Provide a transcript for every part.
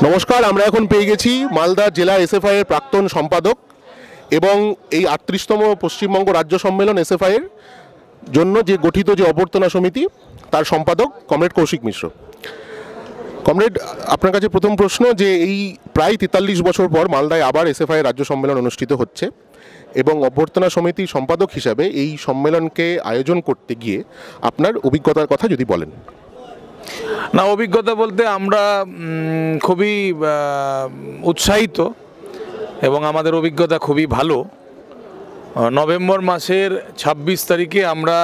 নমস্কার, আমরা এখন পেয়ে গেছি মালদা জেলা এসএফআই এর প্রাক্তন সম্পাদক এবং এই ৩৮তম পশ্চিমবঙ্গ রাজ্য সম্মেলন এসএফআই এর জন্য যে গঠিত যে অভ্যর্থনা সমিতি তার সম্পাদক কমরেড কৌশিক মিশ্র। কমরেড, আপনার কাছে প্রথম প্রশ্ন যে এই প্রায় ৪৩ বছর পর মালদায় আবার এসএফআই এর রাজ্য সম্মেলন অনুষ্ঠিত হচ্ছে এবং অভ্যর্থনা সমিতির সম্পাদক হিসাবে এই সম্মেলনকে আয়োজন করতে গিয়ে আপনার অভিজ্ঞতার কথা যদি বলেন। না, অভিজ্ঞতা বলতে আমরা খুবই উৎসাহিত এবং আমাদের অভিজ্ঞতা খুবই ভালো। নভেম্বর মাসের ২৬ তারিখে আমরা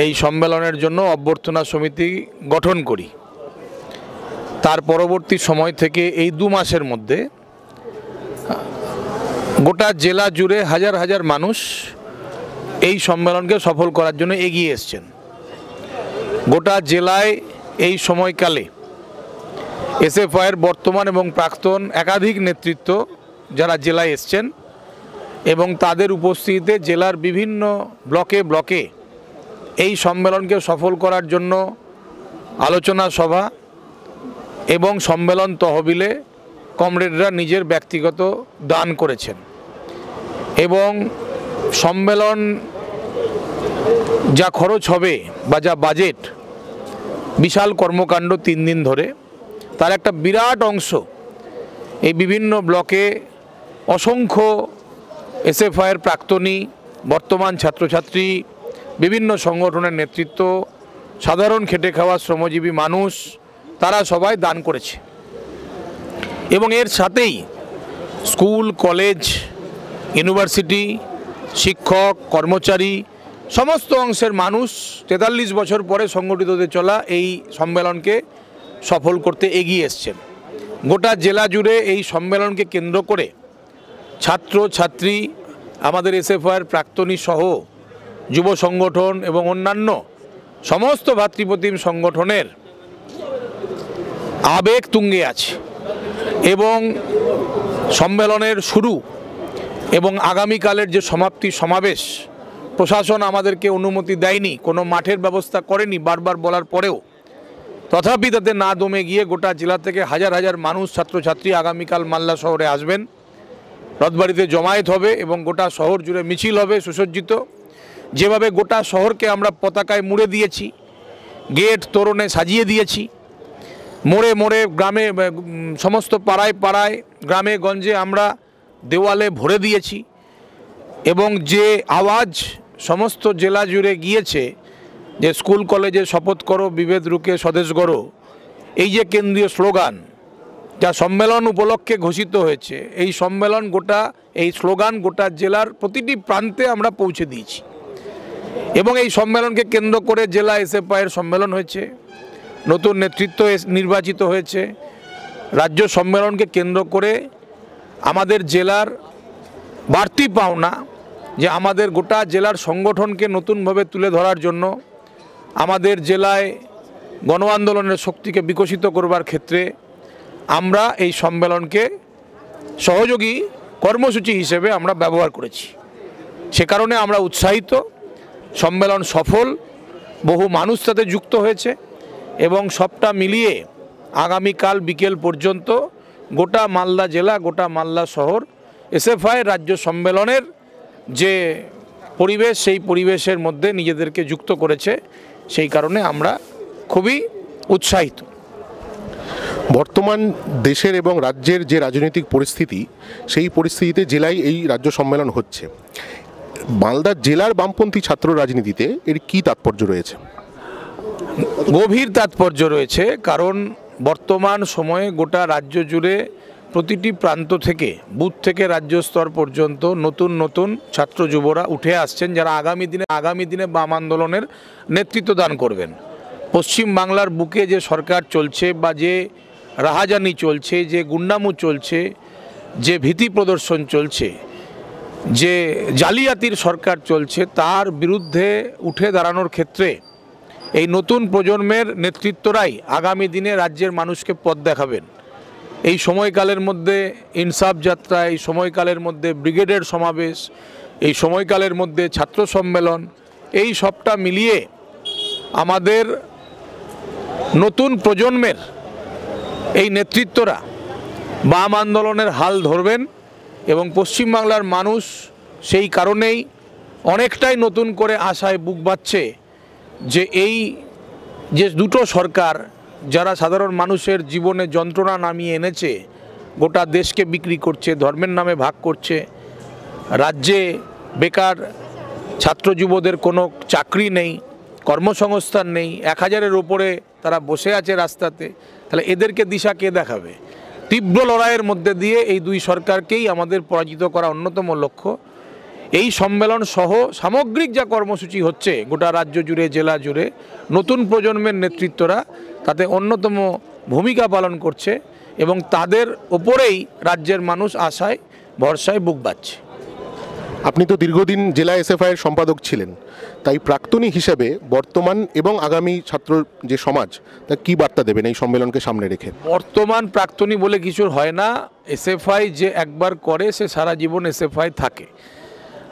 এই সম্মেলনের জন্য অভ্যর্থনা সমিতি গঠন করি। তার পরবর্তী সময় থেকে এই ২ মাসের মধ্যে গোটা জেলা জুড়ে হাজার হাজার মানুষ এই সম্মেলনকে সফল করার জন্য এগিয়ে এসছেন। গোটা জেলায় এই সময়কালে এসএফআইয়ের বর্তমান এবং প্রাক্তন একাধিক নেতৃত্ব যারা জেলায় এসছেন এবং তাদের উপস্থিতিতে জেলার বিভিন্ন ব্লকে ব্লকে এই সম্মেলনকে সফল করার জন্য আলোচনা সভা এবং সম্মেলন তহবিলে কমরেডরা নিজের ব্যক্তিগত দান করেছেন এবং সম্মেলন যা খরচ হবে বা যা বাজেট, বিশাল কর্মকাণ্ড ৩ দিন ধরে, তার একটা বিরাট অংশ এই বিভিন্ন ব্লকে অসংখ্য এসএফআইয়ের প্রাক্তনী, বর্তমান ছাত্রছাত্রী, বিভিন্ন সংগঠনের নেতৃত্ব, সাধারণ খেটে খাওয়া শ্রমজীবী মানুষ, তারা সবাই দান করেছে এবং এর সাথেই স্কুল, কলেজ, ইউনিভার্সিটি, শিক্ষক, কর্মচারী, সমস্ত অংশের মানুষ ৪৩ বছর পরে সংগঠিত হতে চলা এই সম্মেলনকে সফল করতে এগিয়ে এসছেন। গোটা জেলা জুড়ে এই সম্মেলনকে কেন্দ্র করে ছাত্র ছাত্রী, আমাদের এসএফআইয়ের প্রাক্তনী সহ যুব সংগঠন এবং অন্যান্য সমস্ত ভাতৃপ্রতিম সংগঠনের আবেগ তুঙ্গে আছে এবং সম্মেলনের শুরু এবং আগামীকালের যে সমাপ্তি সমাবেশ, প্রশাসন আমাদেরকে অনুমতি দেয়নি, কোনো মাঠের ব্যবস্থা করেনি বারবার বলার পরেও, তথাপি তাতে না দমে গিয়ে গোটা জেলা থেকে হাজার হাজার মানুষ, ছাত্রছাত্রী আগামীকাল মালদা শহরে আসবেন, রথবাড়িতে জমায়েত হবে এবং গোটা শহর জুড়ে মিছিল হবে সুসজ্জিত। যেভাবে গোটা শহরকে আমরা পতাকায় মুড়ে দিয়েছি, গেট তোরণে সাজিয়ে দিয়েছি, মোড়ে মোড়ে গ্রামে, সমস্ত পাড়ায় পাড়ায়, গ্রামে গঞ্জে আমরা দেওয়ালে ভরে দিয়েছি এবং যে আওয়াজ সমস্ত জেলা জুড়ে গিয়েছে যে স্কুল কলেজে শপথ করো, বিভেদ রুখে স্বদেশ গড়ো, এই যে কেন্দ্রীয় স্লোগান যা সম্মেলন উপলক্ষে ঘোষিত হয়েছে, এই সম্মেলন এই স্লোগান গোটা জেলার প্রতিটি প্রান্তে আমরা পৌঁছে দিয়েছি এবং এই সম্মেলনকে কেন্দ্র করে জেলা এসএফআইয়ের সম্মেলন হয়েছে, নতুন নেতৃত্ব নির্বাচিত হয়েছে। রাজ্য সম্মেলনকে কেন্দ্র করে আমাদের জেলার বাড়তি পাওনা যে আমাদের গোটা জেলার সংগঠনকে নতুনভাবে তুলে ধরার জন্য, আমাদের জেলায় গণ আন্দোলনের শক্তিকে বিকশিত করবার ক্ষেত্রে আমরা এই সম্মেলনকে সহযোগী কর্মসূচি হিসেবে আমরা ব্যবহার করেছি। সে কারণে আমরা উৎসাহিত, সম্মেলন সফল, বহু মানুষ তাতে যুক্ত হয়েছে এবং সবটা মিলিয়ে আগামীকাল বিকেল পর্যন্ত গোটা মালদা জেলা, গোটা মালদা শহর এসএফআই রাজ্য সম্মেলনের যে পরিবেশ, সেই পরিবেশের মধ্যে নিজেদেরকে যুক্ত করেছে। সেই কারণে আমরা খুবই উৎসাহিত। বর্তমান দেশের এবং রাজ্যের যে রাজনৈতিক পরিস্থিতি, সেই পরিস্থিতিতে জেলায় এই রাজ্য সম্মেলন হচ্ছে, মালদা জেলার বামপন্থী ছাত্র রাজনীতিতে এর কী তাৎপর্য রয়েছে? গভীর তাৎপর্য রয়েছে, কারণ বর্তমান সময়ে গোটা রাজ্য জুড়ে প্রতিটি প্রান্ত থেকে, বুথ থেকে রাজ্য স্তর পর্যন্ত নতুন নতুন ছাত্র যুবরা উঠে আসছেন, যারা আগামী দিনে বাম আন্দোলনের নেতৃত্ব দান করবেন। পশ্চিম বাংলার বুকে যে সরকার চলছে বা যে রাহাজানি চলছে, যে গুন্ডামু চলছে, যে ভীতি প্রদর্শন চলছে, যে জালিয়াতির সরকার চলছে, তার বিরুদ্ধে উঠে দাঁড়ানোর ক্ষেত্রে এই নতুন প্রজন্মের নেতৃত্বরাই আগামী দিনে রাজ্যের মানুষকে পথ দেখাবেন। এই সময়কালের মধ্যে ইনসাফ যাত্রা, এই সময়কালের মধ্যে ব্রিগেডের সমাবেশ, এই সময়কালের মধ্যে ছাত্র সম্মেলন, এই সবটা মিলিয়ে আমাদের নতুন প্রজন্মের এই নেতৃত্বরা বাম আন্দোলনের হাল ধরবেন এবং পশ্চিমবাংলার মানুষ সেই কারণেই অনেকটাই নতুন করে আশায় বুক বাঁধছে যে এই যে দুটো সরকার যারা সাধারণ মানুষের জীবনে যন্ত্রণা নামিয়ে এনেছে, গোটা দেশকে বিক্রি করছে, ধর্মের নামে ভাগ করছে, রাজ্যে বেকার ছাত্র যুবদের কোনো চাকরি নেই, কর্মসংস্থান নেই, 1000-এর ওপরে তারা বসে আছে রাস্তাতে, তাহলে এদেরকে দিশা কে দেখাবে? তীব্র লড়াইয়ের মধ্যে দিয়ে এই দুই সরকারকেই আমাদের পরাজিত করা অন্যতম লক্ষ্য। এই সম্মেলন সহ সামগ্রিক যা কর্মসূচি হচ্ছে গোটা রাজ্য জুড়ে, জেলা জুড়ে, নতুন প্রজন্মের নেতৃত্বরা তাতে অন্যতম ভূমিকা পালন করছে এবং তাদের ওপরেই রাজ্যের মানুষ আশায় ভরসায় বুক বাঁধছে। আপনি তো দীর্ঘদিন জেলা এসএফআইয়ের সম্পাদক ছিলেন, তাই প্রাক্তনী হিসেবে বর্তমান এবং আগামী ছাত্র যে সমাজ, তা কী বার্তা দেবেন এই সম্মেলনকে সামনে রেখে? বর্তমান প্রাক্তনী বলে কিছু হয় না। এসএফআই যে একবার করে সে সারা জীবন এসএফআই থাকে।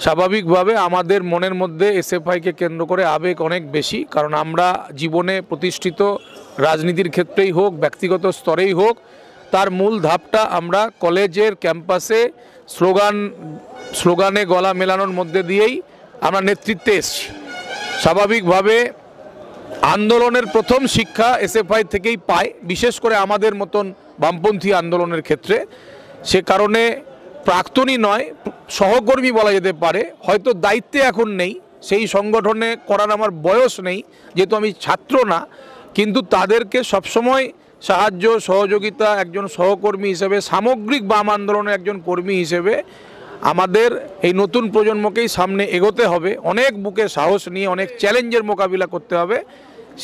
স্বাভাবিকভাবে আমাদের মনের মধ্যে এসএফআইকে কেন্দ্র করে আবেগ অনেক বেশি, কারণ আমরা জীবনে প্রতিষ্ঠিত, রাজনীতির ক্ষেত্রেই হোক, ব্যক্তিগত স্তরেই হোক, তার মূল ধাপটা আমরা কলেজের ক্যাম্পাসে স্লোগানে গলা মেলানোর মধ্যে দিয়েই আমরা নেতৃত্বে এসেছি। স্বাভাবিকভাবে আন্দোলনের প্রথম শিক্ষা এসএফআই থেকেই পায়, বিশেষ করে আমাদের মতন বামপন্থী আন্দোলনের ক্ষেত্রে। সে কারণে প্রাক্তনী নয়, সহকর্মী বলা যেতে পারে। হয়তো দায়িত্বে এখন নেই, সেই সংগঠনে করার আমার বয়স নেই, যেহেতু আমি ছাত্র না, কিন্তু তাদেরকে সবসময় সাহায্য সহযোগিতা, একজন সহকর্মী হিসেবে, সামগ্রিক বাম আন্দোলনের একজন কর্মী হিসেবে আমাদের এই নতুন প্রজন্মকেই সামনে এগোতে হবে, অনেক বুকে সাহস নিয়ে অনেক চ্যালেঞ্জের মোকাবিলা করতে হবে।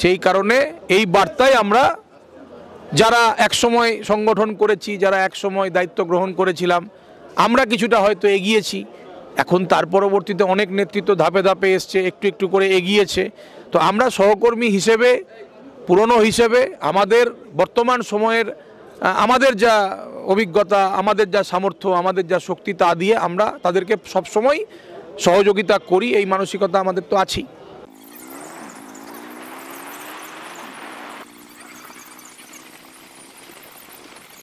সেই কারণে এই বার্তায় আমরা যারা একসময় সংগঠন করেছি, যারা একসময় দায়িত্ব গ্রহণ করেছিলাম, আমরা কিছুটা হয়তো এগিয়েছি। এখন তার পরবর্তীতে অনেক নেতৃত্ব ধাপে ধাপে এসছে, একটু একটু করে এগিয়েছে। তো আমরা সহকর্মী হিসেবে, পুরনো হিসেবে, আমাদের বর্তমান সময়ের আমাদের যা অভিজ্ঞতা, আমাদের যা সামর্থ্য, আমাদের যা শক্তি, তা দিয়ে আমরা তাদেরকে সবসময় সহযোগিতা করি, এই মানসিকতা আমাদের তো আছেই।